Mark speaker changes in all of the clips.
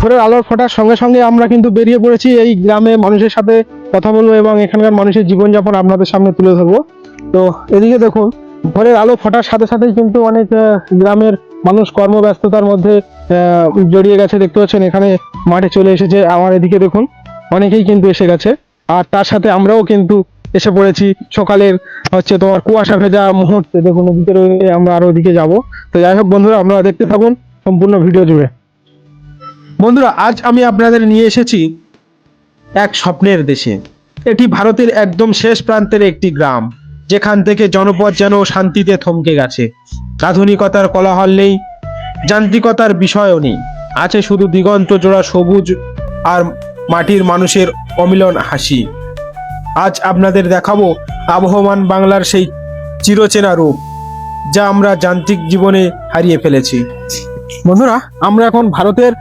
Speaker 1: ভোরের আলোর ফোটার সঙ্গে সঙ্গে আমরা কিন্তু বেরিয়ে পড়েছি এই গ্রামে মানুষের সাথে কথা বলবো এবং এখানকার মানুষের জীবনযাপন আপনাদের সামনে তুলে ধরবো। তো এদিকে দেখুন, ভোরের আলো ফোটার সাথে সাথেই কিন্তু অনেক গ্রামের মানুষ কর্মব্যস্ততার মধ্যে জড়িয়ে গেছে। দেখতে পাচ্ছেন এখানে মাঠে চলে এসেছে। আমার এদিকে দেখুন অনেকেই কিন্তু এসে গেছে, আর তার সাথে আমরাও কিন্তু এসে পড়েছি সকালের তোমার কুয়াশা ভেজা মুহূর্তে। দেখুন ওদিকে রয়ে আমরা আরো ওদিকে যাবো। তো যাই হোক বন্ধুরা, আপনারা দেখতে থাকুন সম্পূর্ণ ভিডিও জুড়ে। বন্ধুরা, আজ আমি আপনাদের নিয়ে এসেছি এক স্বপ্নের দেশে। এটি ভারতের একদম শেষ প্রান্তের একটি গ্রাম, যেখান থেকে জনপদ যেন শান্তিতে থমকে গেছে। আধুনিকতার কোলাহল নেই, যান্ত্রিকতার বিষয়ও নেই, আছে শুধু দিগন্ত জোড়া সবুজ আর মাটির মানুষের অমিলন হাসি। আজ আপনাদের দেখাবো আবহমান বাংলার সেই চিরচেনা রূপ, যা আমরা যান্ত্রিক জীবনে হারিয়ে ফেলেছি। বন্ধুরা, আমরা এখন ভারতের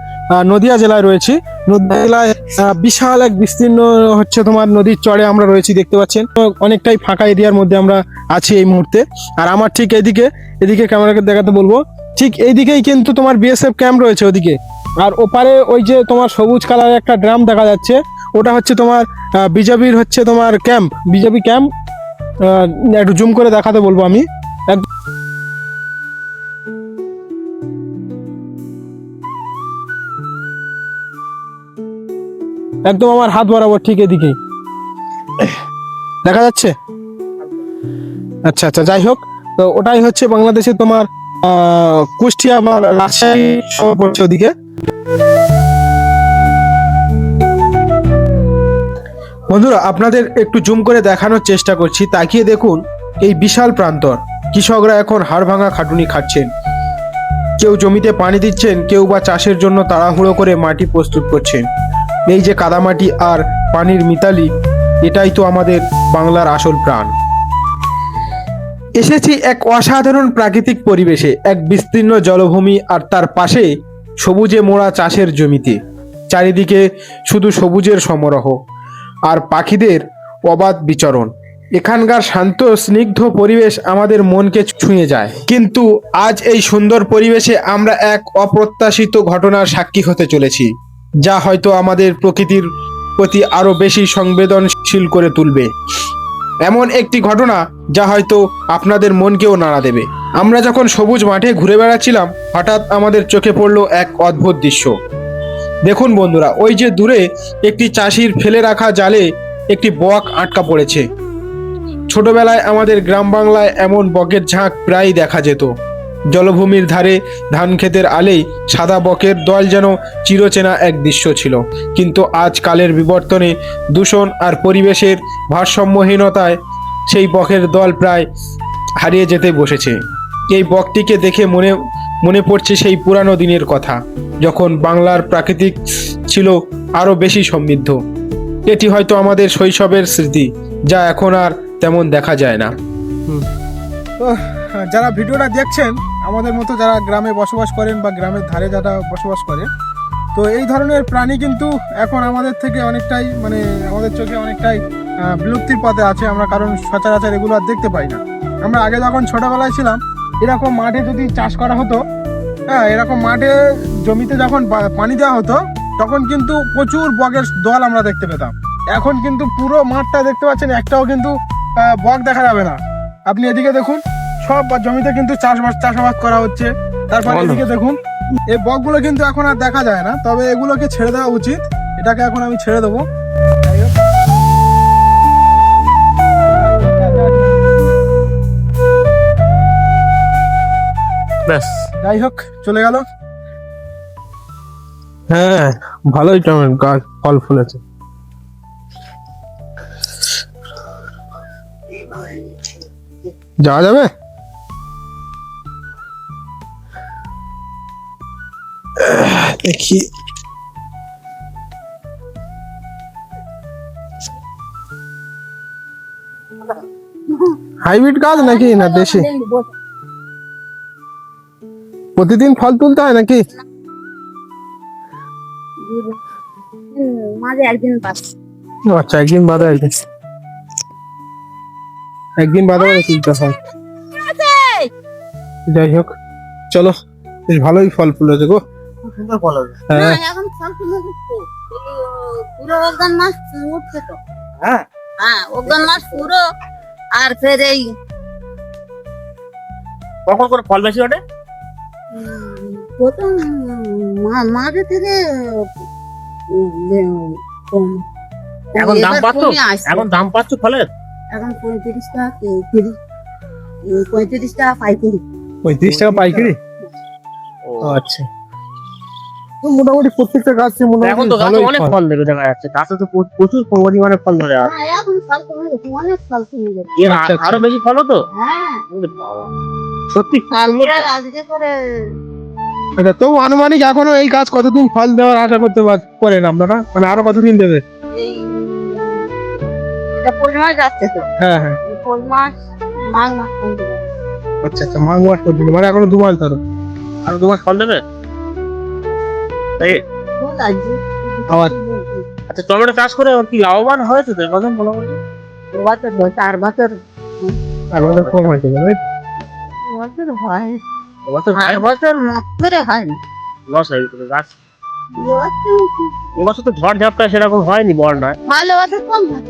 Speaker 1: নদিয়া জেলায় রয়েছি। নদিয়া জেলায় বিশাল এক বিস্তীর্ণ তোমার নদীর চড়ে আমরা রয়েছি, দেখতে পাচ্ছেন। অনেকটাই ফাঁকা এরিয়ার মধ্যে আমরা আছি এই মুহূর্তে। আর আমার ঠিক এদিকে ক্যামেরাকে দেখাতে বলবো, ঠিক এইদিকেই কিন্তু তোমার বিএসএফ ক্যাম্প রয়েছে ওদিকে। আর ওপারে ওই যে তোমার সবুজ কালারের একটা ড্রাম দেখা যাচ্ছে, ওটা তোমার বিজেপির তোমার ক্যাম্প, বিজেপি ক্যাম্প। একটু জুম করে দেখাতে বলবো আমি। একদম আমার হাত বরাবর ঠিক এদিকেই দেখা যাচ্ছে। আচ্ছা আচ্ছা, যাই হোক, তো ওটাই বাংলাদেশের তোমার কুষ্টিয়া বা রাজশাহী পড়ছে ওদিকে। বন্ধুরা, আপনাদের একটু জুম করে দেখানোর চেষ্টা করছি। তাকিয়ে দেখুন এই বিশাল প্রান্তর। কৃষকরা এখন হাড় ভাঙা খাটুনি খাচ্ছেন। কেউ জমিতে পানি দিচ্ছেন, কেউ বা চাষের জন্য তাড়াহুড়ো করে মাটি প্রস্তুত করছেন। এই যে কাদামাটি আর পানির মিতালি, এটাই তো আমাদের বাংলার আসল প্রাণ। এসেছি এক অসাধারণ প্রাকৃতিক পরিবেশে, এক বিস্তীর্ণ জলভূমি আর তার পাশে সবুজে মোড়া চাষের জমিতে। চারিদিকে শুধু সবুজের সমারোহ আর পাখিদের অবাধ বিচরণ। এখানকার শান্ত স্নিগ্ধ পরিবেশ আমাদের মনকে ছুঁয়ে যায়। কিন্তু আজ এই সুন্দর পরিবেশে আমরা এক অপ্রত্যাশিত ঘটনার সাক্ষী হতে চলেছি, যা হয়তো আমাদের প্রকৃতির প্রতি আরো বেশি সংবেদনশীল করে তুলবে। এমন একটি ঘটনা যা হয়তো আপনাদের মনকেও নাড়া দেবে। আমরা যখন সবুজ মাঠে ঘুরে বেড়াচ্ছিলাম, হঠাৎ আমাদের চোখে পড়লো এক অদ্ভুত দৃশ্য। দেখুন বন্ধুরা, ওই যে দূরে একটি চাষির ফেলে রাখা জালে একটি বক আটকা পড়েছে। ছোটবেলায় আমাদের গ্রাম বাংলায় এমন বকের ঝাঁক প্রায়ই দেখা যেত। জলভূমির ধারে ধান ক্ষেতের আলেই সাদা বকের দল যেন চিরচেনা এক দৃশ্য ছিল। কিন্তু আজকালের বিবর্তনে, দূষণ আর পরিবেশের ভারসাম্যহীনতায় সেই বকের দল প্রায় হারিয়ে যেতে বসেছে। এই বকটিকে দেখে মনে পড়ছে সেই পুরানো দিনের কথা, যখন বাংলার প্রাকৃতিক ছিল আরো বেশি সমৃদ্ধ। এটি হয়তো আমাদের শৈশবের স্মৃতি, যা এখন আর তেমন দেখা যায় না।
Speaker 2: তো যারা ভিডিওটা দেখছেন, আমাদের মতো যারা গ্রামে বসবাস করেন বা গ্রামের ধারে যারা বসবাস করেন, তো এই ধরনের প্রাণী কিন্তু এখন আমাদের থেকে অনেকটাই আমাদের চোখে অনেকটাই বিলুপ্তির পথে আছে। আমরা কারণ সচরাচর এগুলো আর দেখতে পাই না। আমরা আগে যখন ছোটোবেলায় ছিলাম, এরকম মাঠে যদি চাষ করা হতো, এরকম মাঠে জমিতে যখন পানি দেওয়া হতো, তখন কিন্তু প্রচুর বকের দল আমরা দেখতে পেতাম। এখন কিন্তু পুরো মাঠটা দেখতে পাচ্ছেন, একটাও কিন্তু বক দেখা যাবে না। আপনি এদিকে দেখুন, সব জমিতে কিন্তু চাষাবাদ করা হচ্ছে। তারপর এদিকে দেখুন, এই বকগুলো কিন্তু এখন আর দেখা যায় না। তবে এগুলোকে ছেড়ে দেওয়া উচিত, এটাকে এখন আমি ছেড়ে দেবো।
Speaker 1: ব্যাস,
Speaker 2: যাই হোক, চলে গেল।
Speaker 1: হ্যাঁ, ভালোই টমেটো গাছ ফল ফুলেছে। যাওয়া যাবে? দেখি হাইব্রিড গাছ নাকি না দেশি? প্রতিদিন ফল তুলতে হয় নাকি? আচ্ছা, একদিন বাদে তুলতে হয়। যাই হোক, চলো, বেশ ভালোই ফল ফুলেছে গো।
Speaker 3: সুন্দর ফল হবে।
Speaker 4: না
Speaker 1: হ্যাঁ
Speaker 4: এখন ফল তুলে দিচ্ছে পুরো অজ্ঞান মাস উঠছে তো।
Speaker 3: হ্যাঁ
Speaker 4: হ্যাঁ অজ্ঞান মাস পুরো আর ফের এই
Speaker 3: কখন করে ফল বেশি ওঠে?
Speaker 4: প্রথম মাঝে থেকে কম।
Speaker 3: এখন দাম
Speaker 4: এবার
Speaker 3: পাচ্ছ?
Speaker 4: কমে আসছে।
Speaker 3: এখন দাম পাচ্ছ ফলের?
Speaker 4: এখন 35 টাকা কেজি 35 টাকা পাইকারি।
Speaker 1: 35 টাকা পাইকারি।
Speaker 3: ও,
Speaker 1: আচ্ছা, তো মোটামুটি প্রত্যেকটা গাছে
Speaker 3: এখন
Speaker 1: মোটামুটি
Speaker 3: তো গাছে
Speaker 1: ভালোই
Speaker 3: অনেক
Speaker 1: ফল।
Speaker 3: ফল দেখা যাচ্ছে, গাছে তো প্রচুর পরিমাণে ফল ধরে আছে।
Speaker 4: হ্যাঁ, এখন ফল কমে গেছে, অনেক ফল কমে গেছে।
Speaker 3: এর
Speaker 1: আচ্ছা, আচ্ছা।
Speaker 3: আরো বেশি ফল হতো?
Speaker 4: হ্যাঁ
Speaker 3: ওরে বাবা, সত্যি
Speaker 4: কালকে আর আজকে করে
Speaker 1: আচ্ছা, তো আনুমানিক এখনো এই গাছ কতদিন ফল দেওয়ার আশা করতে পারেন আপনারা, মানে আরো কতদিন দেবে?
Speaker 4: এই এটা পৌষ মাস যাচ্ছে তো,
Speaker 1: হ্যাঁ হ্যাঁ,
Speaker 4: এই পৌষ মাস মাঘ মাস পর্যন্ত যাবে।
Speaker 1: আচ্ছা আচ্ছা, মাঘ মাস পর্যন্ত, মানে এখনো 2 মাস ধরো।
Speaker 3: আরো 2 মাস ফল দেবে তাই?
Speaker 4: ফুল আসবে।
Speaker 1: আবার?
Speaker 3: আচ্ছা, টমেটো চাষ করে ওর কি লাভবান হয়েছে তো এখন মোটামুটি?
Speaker 4: বছর 4 বছর
Speaker 1: আর আমাদের কম হয়েছে বলে।
Speaker 4: বছর হয়,
Speaker 3: এবছর
Speaker 4: 8 বছর ধরে হয় না।
Speaker 3: লস হয়ে গেছে গাছ।
Speaker 4: এবছর
Speaker 3: এবছর তো ঝড় ঝাপটা সেরকম হয়নি, বন্যায়
Speaker 4: ভালো বছর কম হয়।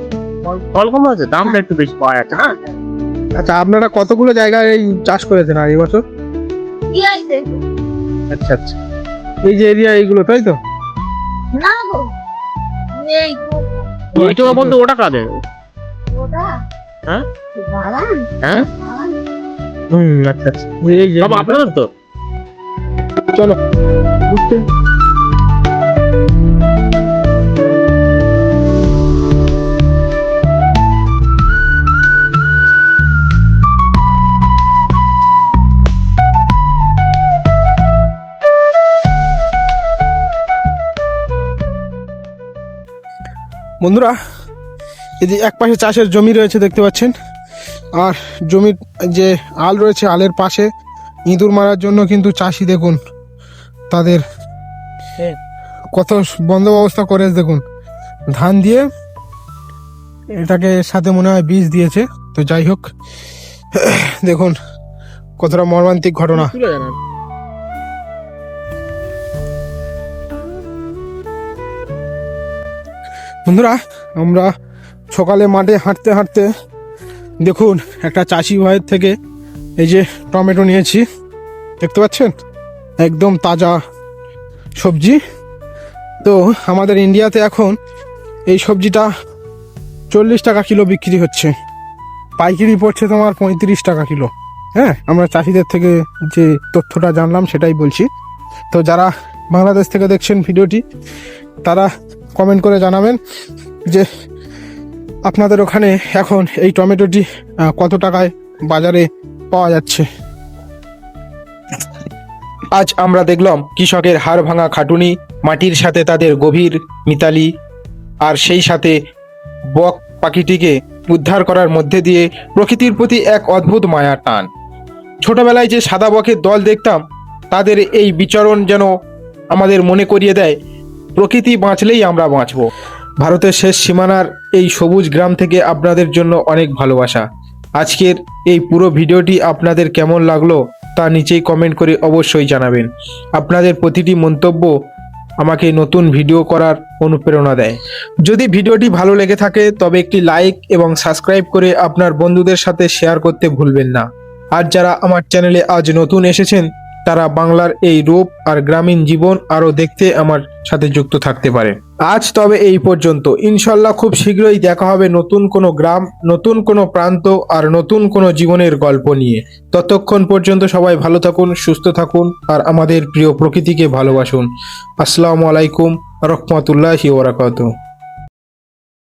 Speaker 3: ফল কম হয়েছে, দামটা একটু বেশি পাওয়া যাচ্ছে না?
Speaker 1: আচ্ছা, আপনারা কতগুলো জায়গায় এই চাষ করেছেন আর এই বছর?
Speaker 4: কি আছে?
Speaker 1: আচ্ছা আচ্ছা, এই যে এরিয়া এইগুলো তাই তো?
Speaker 4: না গো, এই
Speaker 3: এইটুকু বলতে ওটা কাদের?
Speaker 4: ওটা
Speaker 3: হ্যাঁ?
Speaker 4: বাগান
Speaker 3: হ্যাঁ,
Speaker 4: বাগান।
Speaker 1: আচ্ছা আচ্ছা, এই যে
Speaker 3: সব আপনাদের তো?
Speaker 1: চলো ঘুরতে। বন্ধুরা, এই যে এক পাশে চাষের জমি রয়েছে দেখতে পাচ্ছেন, আর জমির যে আল রয়েছে, আলের পাশে ইঁদুর মারার জন্য কিন্তু চাষি দেখুন তাদের
Speaker 3: হ্যাঁ।
Speaker 1: কত বন্দোবস্ত করে, দেখুন ধান দিয়ে এটাকে সাথে মনে হয় বীজ দিয়েছে। তো যাই হোক, দেখুন কতটা মর্মান্তিক ঘটনা।
Speaker 3: তুলে জানান।
Speaker 1: বন্ধুরা, আমরা সকালে মাঠে হাঁটতে হাঁটতে দেখুন একটা চাষি ভাইয়ের থেকে এই যে টমেটো নিয়েছি, দেখতে পাচ্ছেন একদম তাজা সবজি। তো আমাদের ইন্ডিয়াতে এখন এই সবজিটা 40 টাকা কিলো বিক্রি হচ্ছে, পাইকারি পড়ছে তোমার 35 টাকা কিলো। হ্যাঁ, আমরা চাষিদের থেকে যে তথ্যটা জানলাম সেটাই বলছি। তো যারা বাংলাদেশ থেকে দেখছেন ভিডিওটি, তারা কমেন্ট করে জানাবেন যে আপনাদের ওখানে এখন এই টমেটোটি কত টাকায় বাজারে পাওয়া যাচ্ছে।
Speaker 5: আজ আমরা দেখলাম কৃষকের হাড় ভাঙা খাটুনি, মাটির সাথে তাদের গভীর মিতালি, আর সেই সাথে বক পাখিটিকে উদ্ধার করার মধ্যে দিয়ে প্রকৃতির প্রতি এক অদ্ভুত মায়ার টান। ছোটবেলায় যে সাদা বকের দল দেখতাম, তাদের এই বিচরণ যেন আমাদের মনে করিয়ে দেয় প্রকৃতি বাঁচলেই আমরা বাঁচব। ভারতের শেষ সীমানার এই সবুজ গ্রাম থেকে আপনাদের জন্য অনেক ভালোবাসা। আজকের এই পুরো ভিডিওটি আপনাদের কেমন লাগলো তা নিচেই কমেন্ট করে অবশ্যই জানাবেন। আপনাদের প্রতিটি মন্তব্য আমাকে নতুন ভিডিও করার অনুপ্রেরণা দেয়। যদি ভিডিওটি ভালো লেগে থাকে তবে একটি লাইক এবং সাবস্ক্রাইব করে আপনার বন্ধুদের সাথে শেয়ার করতে ভুলবেন না। আর যারা আমার চ্যানেলে আজ নতুন এসেছেন, তারা বাংলার এই রূপ আর গ্রামীণ জীবন আরও দেখতে আমার সাথে যুক্ত থাকতে পারে। আজ তবে এই পর্যন্ত। ইনশাল্লাহ খুব শীঘ্রই দেখা হবে নতুন কোনো গ্রাম, নতুন কোনো প্রান্ত আর নতুন কোনো জীবনের গল্প নিয়ে। ততক্ষণ পর্যন্ত সবাই ভালো থাকুন, সুস্থ থাকুন আর আমাদের প্রিয় প্রকৃতিকে ভালোবাসুন। আসসালামু আলাইকুম রহমতুল্লাহি ওয়া বারাকাতুহু।